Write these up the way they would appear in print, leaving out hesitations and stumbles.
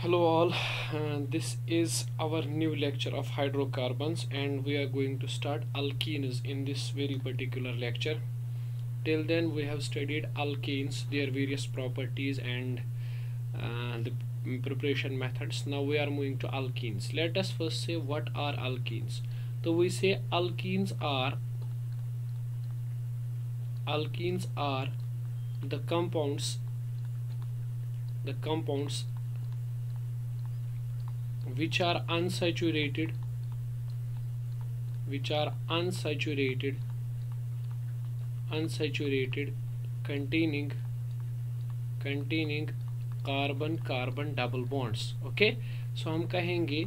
Hello all, this is our new lecture of hydrocarbons and we are going to start alkenes in this very particular lecture. Till then we have studied alkanes, their various properties and the preparation methods. Now we are moving to alkenes. Let us first say what are alkenes. So we say alkenes are the compounds which are unsaturated containing carbon double bonds. Okay, so हम कहेंगे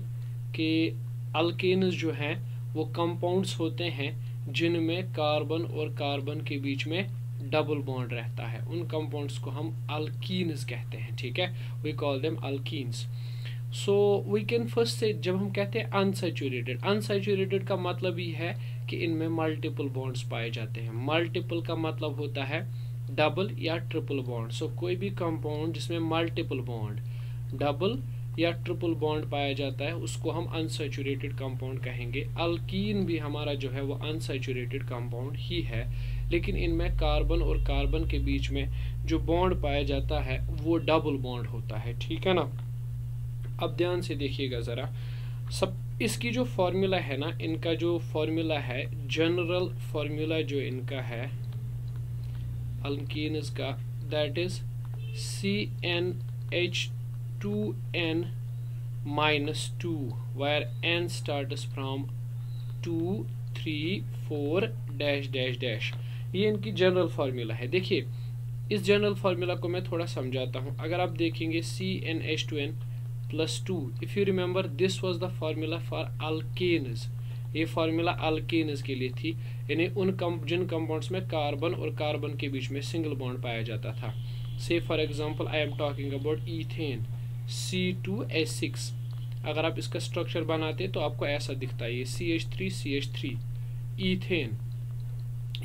कि alkanes जो हैं वो compounds होते हैं जिनमें carbon और कार्बन के बीच में डबल बॉन्ड रहता है. उन कंपाउंड्स को हम अल्कीन्स कहते हैं. ठीक है, we call them alkenes. So we can first say, जब हम कहते हैं अनसैचुरेटेड का मतलब ही है कि इनमें मल्टीपल बॉन्ड्स पाए जाते हैं. मल्टीपल का मतलब होता है डबल या ट्रिपल बॉन्ड. सो कोई भी कंपाउंड जिसमें मल्टीपल बॉन्ड, डबल या ट्रिपल बॉन्ड पाया जाता है उसको हम अनसैचुरेटेड कंपाउंड कहेंगे. अल्कीन भी हमारा जो है वो अनसैचुरेटेड कंपाउंड ही है, लेकिन इनमें कार्बन और कार्बन के बीच में जो बॉन्ड पाया जाता है वो डबल बॉन्ड होता है. ठीक है ना. अब ध्यान से देखिएगा ज़रा. सब इसकी जो फॉर्मूला है ना, इनका जो फॉर्मूला है, जनरल फॉर्मूला जो इनका है अल्कीन्स का, that is CnH2n -2 where n starts from 2 3 4 dash dash dash. ये इनकी जनरल फार्मूला है. देखिए इस जनरल फार्मूला को मैं थोड़ा समझाता हूँ. अगर आप देखेंगे CnH2n +2, if you remember this was the formula for alkanes. ये फार्मूला अल्केन्स के लिए थी, यानी जिन कंपाउंड्स में कार्बन और कार्बन के बीच में सिंगल बॉन्ड पाया जाता था. Say for example I am talking about ethane C2H6. अगर आप इसका स्ट्रक्चर बनाते तो आपको ऐसा दिखता है, ये CH3 ईथेन,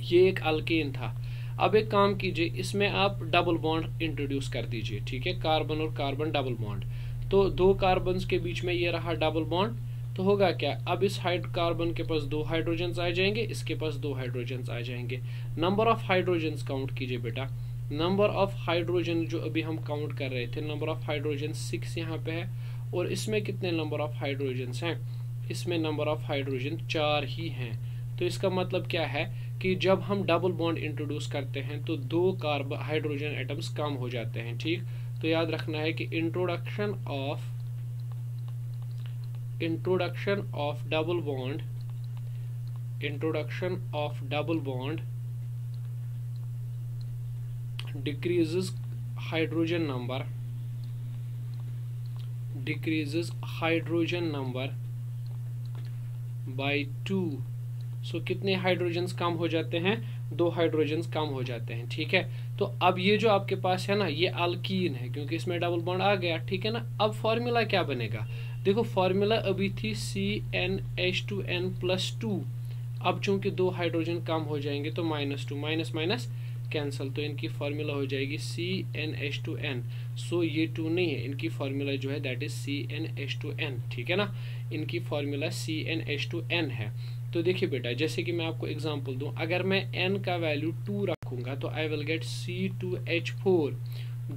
ये एक अल्केन था. अब एक काम कीजिए, इसमें आप डबल बॉन्ड इंट्रोड्यूस कर दीजिए. ठीक है, कार्बन और कार्बन डबल बॉन्ड. तो दो कार्बन के बीच में ये रहा डबल बॉन्ड, तो होगा क्या, अब इस कार्बन के पास 2 हाइड्रोजन्स आ जाएंगे, इसके पास 2 हाइड्रोजन्स आ जाएंगे. नंबर ऑफ हाइड्रोजन्स काउंट कीजिए बेटा. नंबर ऑफ हाइड्रोजन जो अभी हम काउंट कर रहे थे, नंबर ऑफ हाइड्रोजन 6 यहाँ पे है. और इसमें कितने नंबर ऑफ हाइड्रोजन्स हैं, इसमें नंबर ऑफ हाइड्रोजन 4 ही हैं. तो इसका मतलब क्या है कि जब हम डबल बॉन्ड इंट्रोड्यूस करते हैं तो 2 हाइड्रोजन एटम्स कम हो जाते हैं. ठीक, तो याद रखना है कि introduction of double bond decreases hydrogen number by 2. सो कितने हाइड्रोजन्स कम हो जाते हैं, 2 हाइड्रोजन्स कम हो जाते हैं. ठीक है, तो अब ये जो आपके पास है ना, ये अल्कीन है क्योंकि इसमें डबल बॉन्ड आ गया. ठीक है ना. अब फॉर्मूला क्या बनेगा, देखो फॉर्मूला अभी थी CnH2n +2. अब चूंकि 2 हाइड्रोजन कम हो जाएंगे तो -2 माइनस कैंसिल, तो इनकी फार्मूला हो जाएगी CnH2n. सो ये 2 नहीं है, इनकी फार्मूला जो है दैट इज CnH2n. ठीक है ना, इनकी फार्मूला CnH2n है. तो देखिए बेटा, जैसे कि मैं आपको एग्जांपल दूं, अगर मैं n का वैल्यू 2 रखूंगा तो I will get C2H4.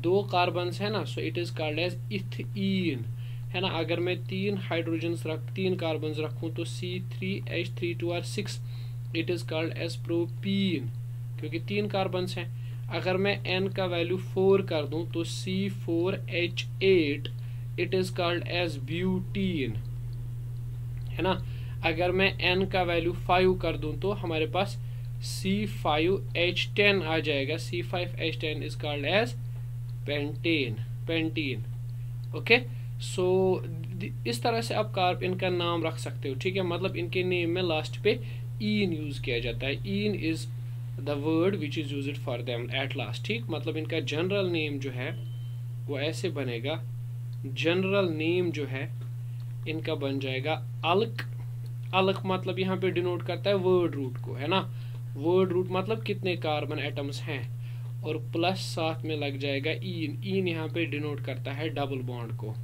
2 carbons है ना, so it is called as ethene, है ना. अगर मैं 3 कार्बन्स रखूं तो C3H3 it is called as propene, क्योंकि 3 कार्बन्स हैं. अगर मैं n का वैल्यू 4 कर दूं तो C4H8 it is called as butene, है ना. अगर मैं n का वैल्यू 5 कर दूं तो हमारे पास C5H10 आ जाएगा. C5H10 is called as pentene. Okay, so इस तरह से आप इनका नाम रख सकते हो. ठीक है, मतलब इनके नेम में लास्ट पे ईन यूज किया जाता है. Ene is the word which is used for them at last. ठीक, मतलब इनका जनरल नेम जो है वो ऐसे बनेगा. जनरल नेम जो है इनका बन जाएगा अल्क. मतलब यहाँ पे डिनोट करता है वर्ड रूट को, है ना. वर्ड रूट मतलब कितने कार्बन एटम्स हैं, और प्लस साथ में लग जाएगा ईन. ईन यहाँ पे डिनोट करता है डबल बॉन्ड को.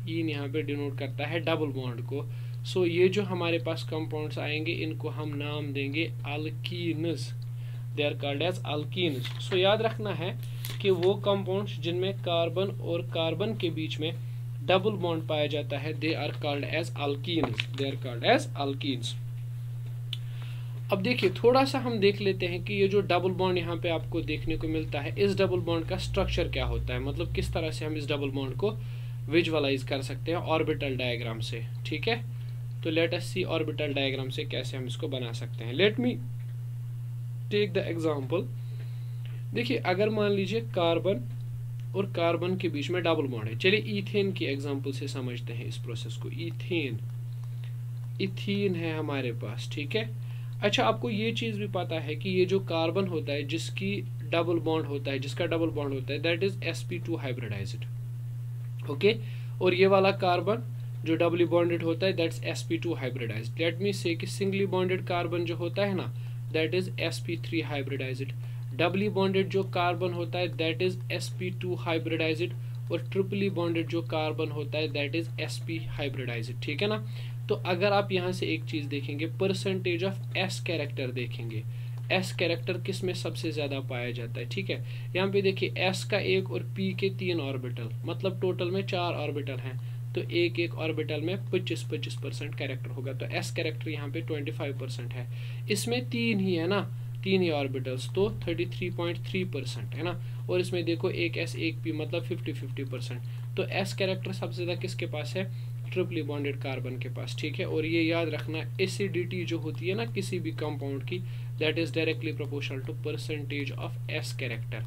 ईन यहाँ पे डिनोट करता है डबल बॉन्ड को। सो ये जो हमारे पास कंपाउंड्स आएंगे इनको हम नाम देंगे alkenes, they are called as alkenes. So याद रखना है कि वो कंपाउंड्स जिनमें कार्बन और कार्बन के बीच में डबल बॉन्ड पाया जाता है they are called as alkenes, they are called as alkenes. अब देखिए थोड़ा सा हम देख लेते हैं कि ये जो डबल बॉन्ड यहाँ पे आपको देखने को मिलता है, इस डबल बॉन्ड का स्ट्रक्चर क्या होता है, मतलब किस तरह से हम इस डबल बॉन्ड को विजुअलाइज कर सकते हैं ऑर्बिटल डायग्राम से। ठीक है, तो let us see orbital diagram से कैसे हम इसको बना सकते हैं। Let me take the example. देखिए अगर मान लीजिए कार्बन और कार्बन के बीच में डबल बॉन्ड है, चलिए ईथेन की एग्जांपल से समझते हैं इस प्रोसेस को। ईथेन, इथीन है हमारे पास, ठीक है। अच्छा, आपको ये चीज भी पता है कि ये जो कार्बन होता है जिसकी डबल बॉन्ड होता है, जिसका डबल बॉन्ड होता है, that is sp2 hybridised. Okay, और ये वाला कार्बन जो डबली बॉन्डेड होता है that's sp2 hybridised. Let me से कि सिंगली बॉन्डेड कार्बन जो होता है ना that is sp3 hybridized. Doubly bonded जो कार्बन होता है दैट इज sp2 हाइब्रिडाइज्ड, और ट्रिपली बॉन्डेड जो कार्बन होता है दैट इज sp हाइब्रिडाइज्ड। ठीक है ना। तो अगर आप यहाँ से एक चीज देखेंगे, परसेंटेज ऑफ एस कैरेक्टर देखेंगे, एस कैरेक्टर किस में सबसे ज्यादा पाया जाता है। ठीक है, यहाँ पे देखिए एस का एक और पी के 3 ऑर्बिटल, मतलब टोटल में 4 ऑर्बिटल हैं, तो एक एक ऑर्बिटल में 25% कैरेक्टर होगा। तो एस कैरेक्टर यहाँ पे 25% है, इसमें 3 ही है ना, 3 ही ऑर्बिटल्स, तो 33.3% है ना। और इसमें देखो एक एस एक पी, मतलब 50-50%। तो एस कैरेक्टर सबसे ज्यादा किसके पास है, ट्रिपली बॉन्डेड कार्बन के पास। ठीक है, और ये याद रखना एसिडिटी जो होती है ना किसी भी कंपाउंड की, that is directly proportional to percentage of s character,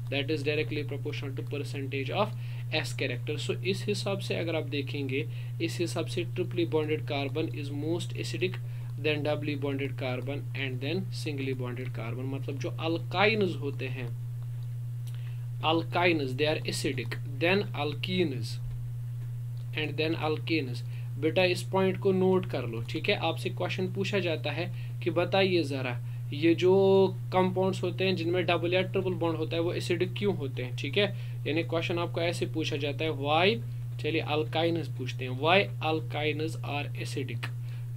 that is directly proportional to percentage of s character. So इस हिसाब से अगर आप देखेंगे, इस हिसाब से triply bonded carbon is most acidic then doubly bonded carbon and then singly bonded carbon. मतलब जो अल्काइन्स होते हैं, alkynes they are acidic, then alkenes and then alkanes. बेटा इस पॉइंट को नोट कर लो। ठीक है, आपसे क्वेश्चन पूछा जाता है कि बताइए जरा ये जो कंपाउंड्स होते हैं जिनमें डबल या ट्रिपल बॉन्ड होता है वो एसिडिक क्यों होते हैं। ठीक है, यानी क्वेश्चन आपको ऐसे पूछा जाता है व्हाई, चलिए अल्काइन्स पूछते हैं, व्हाई अल्काइन्स आर एसिडिक।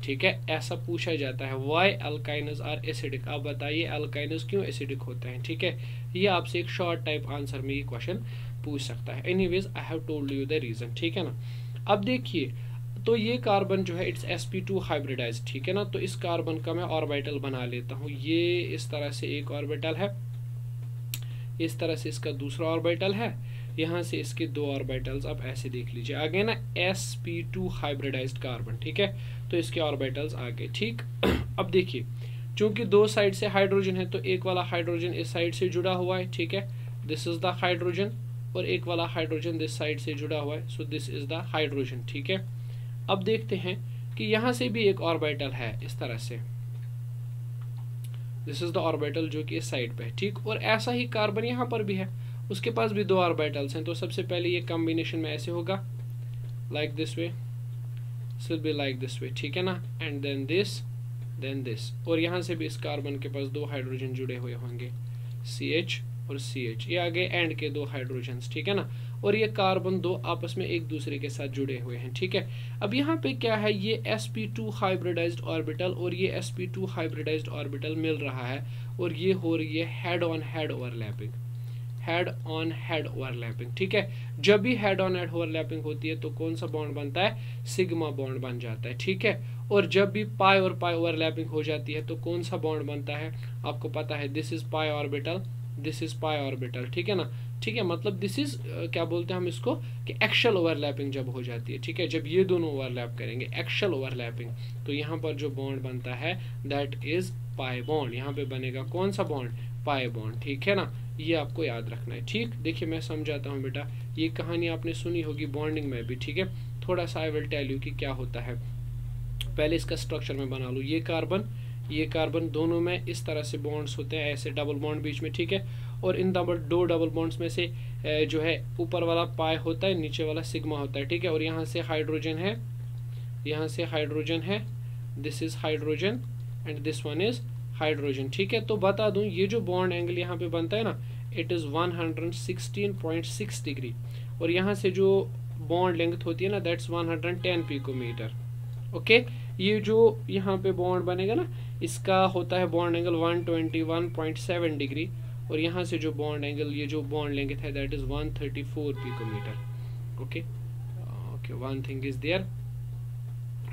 ठीक है, ऐसा पूछा जाता है व्हाई अल्काइन्स आर एसिडिक, आप बताइए अल्काइन्स क्यों एसिडिक होते हैं। ठीक है, ये आपसे एक शॉर्ट टाइप आंसर में ये क्वेश्चन पूछ सकता है। Anyways I have told you the reason. ठीक है ना। अब देखिए, तो ये कार्बन जो है इट्स sp2 हाइब्रिडाइज्ड। ठीक है ना, तो इस कार्बन का मैं ऑर्बिटल बना लेता हूँ। ये इस तरह से एक ऑर्बिटल है, इस तरह से इसका दूसरा ऑर्बिटल है, यहाँ से इसके 2 ऑर्बिटल्स आप ऐसे देख लीजिए आ गए ना, sp2 हाइब्रिडाइज्ड कार्बन। ठीक है, तो इसके ऑर्बिटल्स आ गए। ठीक, अब देखिए चूंकि 2 साइड से हाइड्रोजन है तो एक वाला हाइड्रोजन इस साइड से जुड़ा हुआ है। ठीक है, दिस इज द हाइड्रोजन, और एक वाला हाइड्रोजन दिस साइड से जुड़ा हुआ है, सो दिस इज द हाइड्रोजन। ठीक है, अब देखते हैं कि यहां से भी एक ऑर्बिटल है इस तरह से, दिस इज द ऑर्बिटल जो कि इस साइड पे है। ठीक, और ऐसा ही कार्बन यहाँ पर भी है, उसके पास भी 2 ऑर्बिटल्स हैं। तो सबसे पहले ये कॉम्बिनेशन में ऐसे होगा, like this way, will be like this वे। ठीक है ना, एंड देन दिस, और यहाँ से भी इस कार्बन के पास 2 हाइड्रोजन जुड़े हुए होंगे, CH और CH, ये आगे एंड के 2 हाइड्रोजन्स। ठीक है ना, और ये कार्बन 2 आपस में एक दूसरे के साथ जुड़े हुए हैं। ठीक है, अब यहाँ पे क्या है, ये sp2 हाइब्रिडाइज्ड ऑर्बिटल और ये sp2 हाइब्रिडाइज्ड ऑर्बिटल मिल रहा है, और ये हो रही है head on head overlapping, head on head overlapping. ठीक है, जब भी हेड ऑन हेड ओवरलैपिंग होती है तो कौन सा बॉन्ड बनता है, सिग्मा बॉन्ड बन जाता है। ठीक है, और जब भी पाई और पाई ओवरलैपिंग हो जाती है तो कौन सा बॉन्ड बनता है, आपको पता है, this is pi orbital, this is pi orbital. ठीक है ना। ठीक है, मतलब दिस इज क्या बोलते हैं हम इसको कि एक्शल ओवरलैपिंग जब हो जाती है। ठीक है, जब ये दोनों ओवरलैप करेंगे, एक्शल ओवरलैपिंग, तो यहाँ पर जो बॉन्ड बनता है दैट इज पाई बॉन्ड। यहाँ पे बनेगा कौन सा बॉन्ड, पाई बॉन्ड। ठीक है ना, ये आपको याद रखना है। ठीक, देखिए मैं समझाता हूँ बेटा, ये कहानी आपने सुनी होगी बॉन्डिंग में भी। ठीक है, थोड़ा सा आई विल टेल यू कि क्या होता है। पहले इसका स्ट्रक्चर में बना लूँ, ये कार्बन दोनों में इस तरह से बॉन्ड्स होते हैं, ऐसे डबल बॉन्ड बीच में। ठीक है, और इन 2 डबल बॉन्ड्स में से जो है ऊपर वाला पाई होता है, नीचे वाला सिग्मा होता है। ठीक है, और यहाँ से हाइड्रोजन है, यहाँ से हाइड्रोजन है, this is hydrogen and this one is hydrogen. ठीक है, तो बता दूं ये जो बॉन्ड एंगल यहाँ पे बनता है ना, इट इज 116.6 डिग्री, और यहाँ से जो बॉन्ड लेंथ होती है ना, दैट्स 110 पिकोमीटर। ओके, ये जो यहाँ पे बॉन्ड बनेगा ना, इसका होता है बॉन्ड एंगल 121.7 डिग्री, और यहाँ से जो बॉन्ड एंगल, ये जो बॉन्ड लेंथ है that is 134 picometer. Okay okay, one thing is there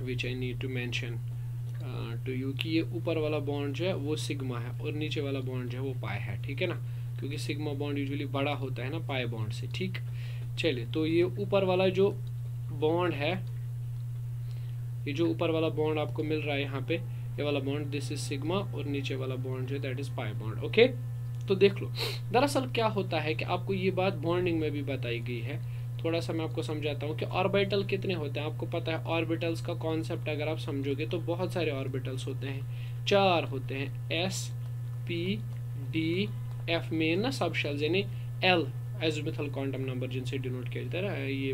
which I need to mention to you, कि ये ऊपर वाला बॉन्ड जो है वो सिग्मा है और नीचे वाला बॉन्ड जो है वो पाई है, ठीक है ना, क्योंकि सिग्मा बॉन्ड यूजुअली बड़ा होता है ना पाई बॉन्ड से। ठीक, चलिए, तो ये ऊपर वाला जो बॉन्ड है, ये जो ऊपर वाला बॉन्ड आपको मिल रहा है यहाँ पे, ये वाला बॉन्ड दिस इज सिग्मा, और नीचे वाला बॉन्ड जो है that is pi bond. Okay, तो देख लो, दरअसल क्या होता है कि आपको ये बात बॉन्डिंग में भी बताई गई है, थोड़ा सा मैं आपको समझाता हूँ कि ऑर्बिटल कितने होते हैं। आपको पता है ऑर्बिटल्स का कॉन्सेप्ट अगर आप समझोगे तो बहुत सारे ऑर्बिटल्स होते हैं, 4 होते हैं, एस पी डी एफ में ना सब शेल्स, यानी एल एजिमुथल क्वांटम नंबर जिनसे डिनोट किया जाता है ये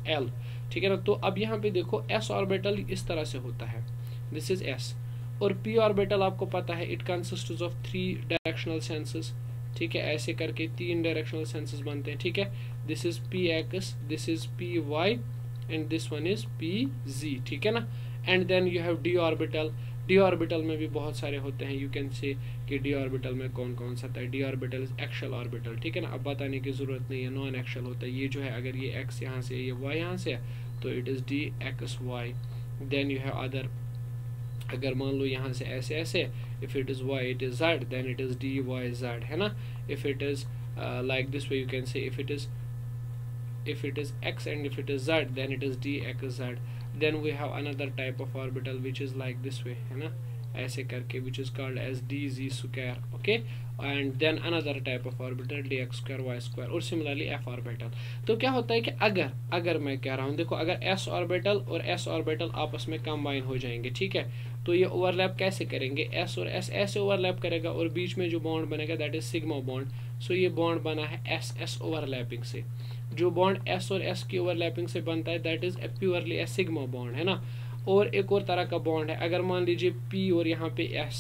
एल, ठीक है ना। तो अब यहाँ पे देखो एस ऑर्बिटल इस तरह से होता है, दिस इज एस, और पी ऑर्बिटल आपको पता है it consists of 3 directional senses, ठीक है, ऐसे करके 3 डायरेक्शनल सेंसेस बनते हैं, ठीक है, this is p x, this is p y, and this one is p z, ठीक है ना। And then you have d orbital, d orbital में भी बहुत सारे होते हैं, यू कैन से कि डी ऑर्बिटल में कौन कौन सा है। D orbital is axial orbital, ठीक है ना, अब बताने की जरूरत नहीं है, नॉन एक्सियल होता है, ये जो है अगर ये एक्स यहाँ से ये वाई यहाँ से है तो it is d x y. Then you have other, अगर मान लो यहाँ से ऐसे ऐसे, if it is y it is z, then it is d y z, है ना। If it is like this way you can say if it is x and if it is z then it is dxz. then we have another type of orbital which is like this way, है ना, ऐसे करके, which is called as dz square, okay, and then another type of orbital dx square y square, और similarly f orbital। तो क्या होता है कि अगर मैं कह रहा हूँ, देखो अगर s orbital और s orbital आपस में कंबाइन हो जाएंगे, ठीक है, तो ये ओवरलैप कैसे करेंगे, s और s ऐसे ओवरलैप करेगा, और बीच में जो बॉन्ड बनेगा दैट इज सिग्मा बॉन्ड। सो ये बॉन्ड बना है s s ओवरलैपिंग से, जो बॉन्ड s और s की ओवरलैपिंग से बनता है that is purely A sigma bond, है ना। और एक और तरह का बॉन्ड है, अगर मान लीजिए p और यहाँ पे s,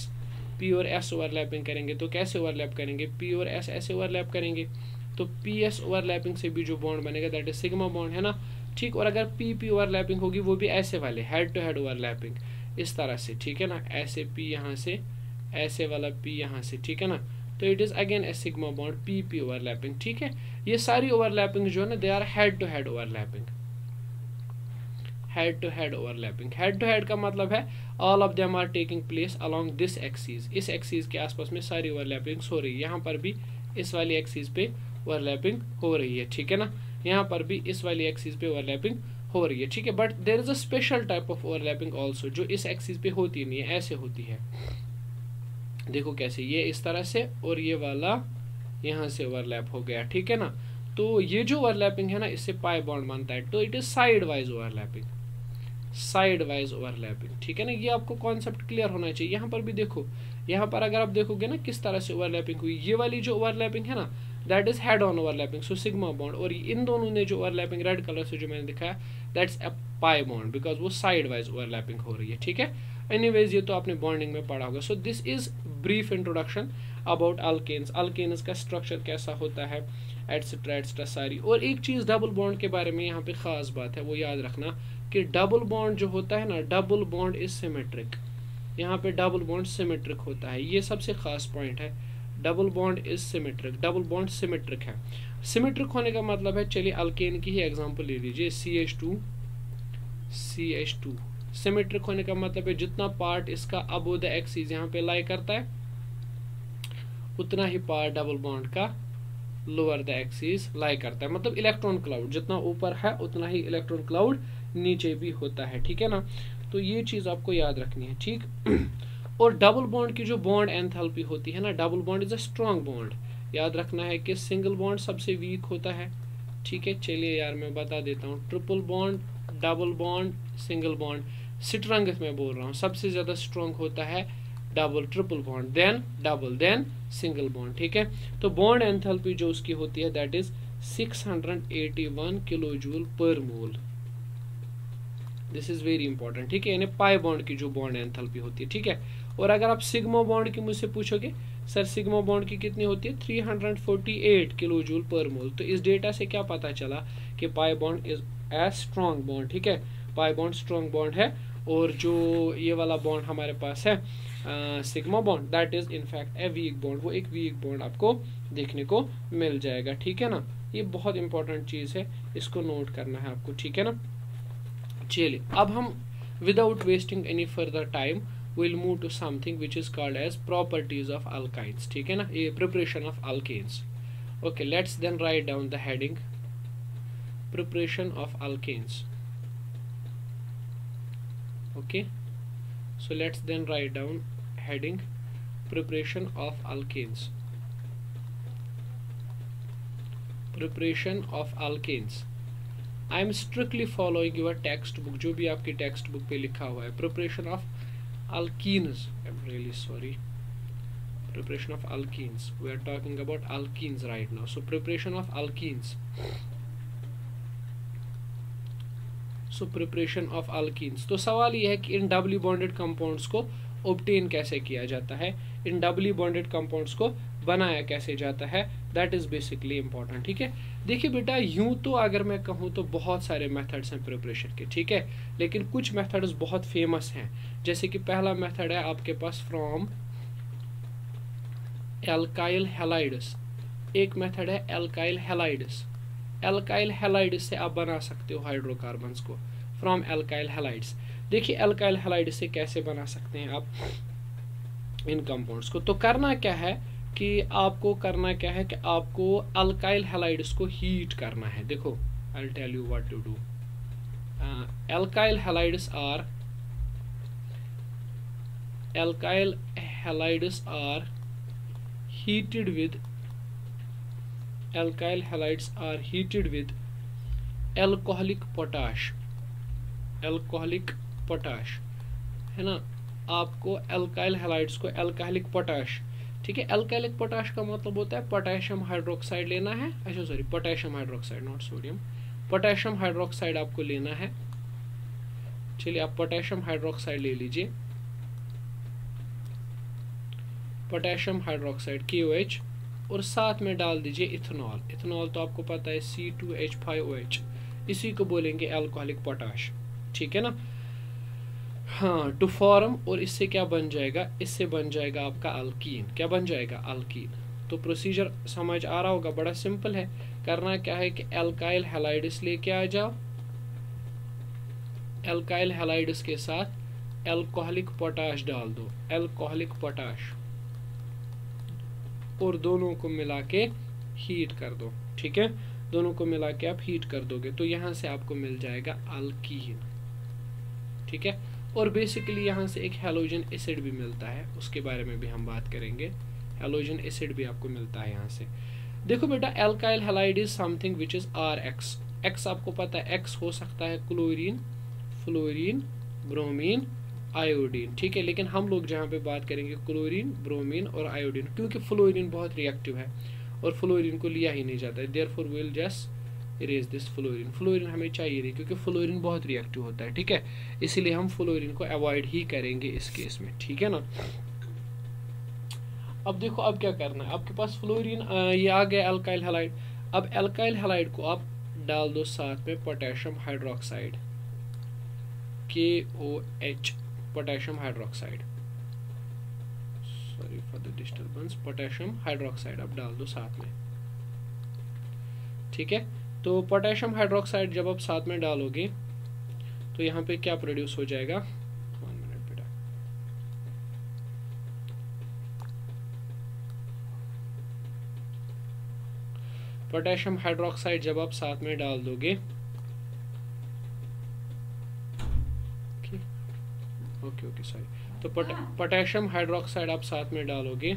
p और s ओवरलैपिंग करेंगे तो कैसे ओवरलैप करेंगे, p और s ऐसे ओवरलैप करेंगे, तो ps ओवरलैपिंग से भी जो बॉन्ड बनेगा दैट इज सिग्मा बॉन्ड, है ना, ठीक। और अगर p ओवरलैपिंग होगी वो भी ऐसे वाले हेड टू हेड ओवरलैपिंग, इस तरह से, ठीक है ना, ऐसे p यहाँ से, ऐसे वाला p यहाँ से, ठीक है ना, तो it is again a sigma bond p overlapping, ठीक है। ये सारी ओवरलैपिंग जो है ना they are head to head overlapping, head to head overlapping. Head to head का मतलब है all of them are taking place along this axis, इस एक्सिस के आसपास में सारी ओवरलैपिंग्स हो रही है, यहाँ पर भी इस वाली एक्सिस पे ओवरलैपिंग हो रही है, ठीक है ना, यहाँ पर भी इस वाली एक्सिस पे ओवरलैपिंग हो रही है, ठीक है। But there is a special type of overlapping also जो इस एक्सिस पे होती नहीं है, ऐसे होती है, देखो कैसे, ये इस तरह से और ये वाला यहाँ से ओवरलैप हो गया, ठीक है ना। तो ये जो ओवरलैपिंग है ना इससे पाई बॉन्ड बनता है, तो it is side wise overlapping, side wise overlapping, ठीक है ना। ये आपको कॉन्सेप्ट क्लियर होना चाहिए। यहाँ पर भी देखो, यहाँ पर अगर आप देखोगे ना किस तरह से ओवरलैपिंग हुई, ये वाली जो ओवरलैपिंग है ना that is head on overlapping, so sigma bond, और इन दोनों ने जो ओवरलैपिंग रेड कलर से जो मैंने दिखाया that's a pi bond, because वो साइड वाइज ओवरलैपिंग हो रही है, ठीक है। एनीवेज ये तो आपने बॉन्डिंग में पढ़ा होगा। So this is brief introduction about alkenes, alkenes का स्ट्रक्चर कैसा होता है, एटसेट्रा एटसेट्रा सारी। और एक चीज़ डबल बॉन्ड के बारे में यहाँ पे ख़ास बात है, वो याद रखना कि डबल बॉन्ड जो होता है ना, डबल बॉन्ड इज सिमेट्रिक, यहाँ पे डबल बॉन्ड सिमेट्रिक होता है, ये सबसे ख़ास पॉइंट है, double bond is symmetric, double bond symmetric है। सिमेट्रिक होने का मतलब है, चलिए अल्केन की ही एग्जांपल ले लीजिए, CH2 सिमेट्रिक होने का मतलब है जितना पार्ट इसका अबोव द एक्सिस यहाँ पे लाई करता है उतना ही पार्ट डबल बॉन्ड का लोअर द एक्सिस लाई करता है, मतलब इलेक्ट्रॉन क्लाउड जितना ऊपर है उतना ही इलेक्ट्रॉन क्लाउड नीचे भी होता है, ठीक है ना। तो ये चीज आपको याद रखनी है, ठीक। और डबल बॉन्ड की जो बॉन्ड एंथैल्पी होती है ना, double bond is a strong bond, याद रखना है कि सिंगल बॉन्ड सबसे वीक होता है, ठीक है। चलिए यार मैं बता देता हूँ, triple bond, double bond, single bond, strength में बोल रहा हूँ, सबसे ज्यादा स्ट्रॉन्ग होता है double, triple bond, then double, then single bond, ठीक है। तो बॉन्ड एंथैल्पी जो उसकी होती है दैट इज 681 किलो जूल पर मोल, दिस इज वेरी इंपॉर्टेंट, ठीक है, यानी पाई बॉन्ड की जो बॉन्ड एंथैल्पी होती है, ठीक है। और अगर आप सिग्मा बॉन्ड की मुझसे पूछोगे सर सिग्मा बॉन्ड की कितनी होती है, 348 किलो जूल पर मोल, तो इस डेटा से क्या पता चला कि pi bond is as strong bond, ठीक है। पाई बॉन्ड स्ट्रॉन्ग बॉन्ड है, और जो ये वाला बॉन्ड हमारे पास है sigma bond, that is in fact a weak bond, वो एक वीक बॉन्ड आपको देखने को मिल जाएगा, ठीक है ना। ये बहुत इंपॉर्टेंट चीज़ है, इसको नोट करना है आपको, ठीक है ना। चलिए अब हम without wasting any further time will move to something which is called as properties of alkynes, ठीक है ना, ये preparation of alkenes. Okay, let's then write down the heading preparation of alkenes. Okay, so let's then write down heading preparation of alkanes. Preparation of alkanes. I am strictly following your textbook, जो भी आपकी text book पे लिखा हुआ है, preparation of alkenes. I'm really sorry. Preparation of alkenes. We are talking about alkenes right now. So preparation of alkenes. So preparation of alkenes. तो सवाल ये है कि इन डबली बॉन्डेड कंपाउंड्स को ऑब्टेन कैसे किया जाता है, इन डबली बॉन्डेड कंपाउंड्स को बनाया कैसे जाता है, दैट इज बेसिकली इंपॉर्टेंट, ठीक है। देखिए बेटा, यूं तो अगर मैं कहूँ तो बहुत सारे मेथड्स हैं प्रिपरेशन के, ठीक है, लेकिन कुछ मेथड्स बहुत फेमस हैं। जैसे कि पहला मेथड है आपके पास फ्रॉम एल्काइल हैलाइड्स, एक मेथड है एल्काइल हैलाइड्स। एल्काइल हैलाइड्स से आप बना सकते हो हाइड्रोकार्बन्स को, फ्रॉम एल्काइल हैलाइड्स। देखिए एल्काइल हैलाइड्स से कैसे बना सकते हैं आप इन कंपाउंड्स को। तो करना क्या है कि आपको करना क्या है कि आपको अल्काइल हैलाइड्स को हीट करना है। देखो, I will tell you what to do. Alkyl halides are heated with alkyl halides are heated with alcoholic potash है ना। आपको alkyl halides को alcoholic potash, ठीक है, alcoholic potash का मतलब होता है पोटेशियम हाइड्रोक्साइड लेना है, अच्छा sorry potassium hydroxide not sodium, potassium hydroxide आपको लेना है। चलिए आप पोटेशियम हाइड्रोक्साइड ले लीजिए, पोटेशियम हाइड्रोक्साइड KOH, और साथ में डाल दीजिए इथेनॉल। इथेनॉल तो आपको पता है C2H5OH, इसी को बोलेंगे अल्कोहलिक पोटाश, ठीक है ना। हाँ, टू फॉर्म, और इससे क्या बन जाएगा, इससे बन जाएगा आपका अल्कीन। क्या बन जाएगा, अल्कीन। तो प्रोसीजर समझ आ रहा होगा, बड़ा सिंपल है। करना क्या है कि एल्काइल हैलाइड्स लेके आ जाओ, एल्काइल हैलाइड्स के साथ अल्कोहलिक पोटाश डाल दो, अल्कोहलिक पोटाश, और दोनों को मिला के हीट कर दो, ठीक है। दोनों को मिला के आप हीट कर दोगे तो यहाँ से आपको मिल जाएगा अल्कीन, ठीक है। और बेसिकली यहाँ से एक हैलोजन एसिड भी मिलता है, उसके बारे में भी हम बात करेंगे। हैलोजन एसिड भी आपको मिलता है यहाँ से। देखो बेटा, alkyl halide is something which is RX। X आपको पता है, एक्स हो सकता है क्लोरीन, फ्लोरीन, ब्रोमीन, आयोडीन, ठीक है। लेकिन हम लोग जहाँ पे बात करेंगे क्लोरीन, ब्रोमीन और आयोडीन, क्योंकि फ्लोरीन बहुत रिएक्टिव है और फ्लोरीन को लिया ही नहीं जाता है, therefore we will just erase this fluorine. Fluorine हमें चाहिए नहीं क्योंकि फ्लोरीन बहुत रिएक्टिव होता है, ठीक है, इसीलिए हम फ्लोरीन को अवॉइड ही करेंगे इस केस में, ठीक है ना। अब देखो, अब क्या करना है, आपके पास फ्लोरीन ये आ गया अल्काइल हैलाइड। अब अल्काइल हैलाइड को आप डाल दो साथ में potassium hydroxide, KOH, potassium hydroxide, sorry for the disturbance, potassium hydroxide आप डाल दो साथ में, ठीक है। तो पोटेशियम हाइड्रोक्साइड जब आप साथ में डालोगे तो यहाँ पे क्या प्रोड्यूस हो जाएगा, 1 मिनट बेटा, पोटेशियम हाइड्रोक्साइड जब आप साथ में डाल दोगे, ओके सॉरी, तो पोटेशियम हाइड्रोक्साइड आप साथ में डालोगे,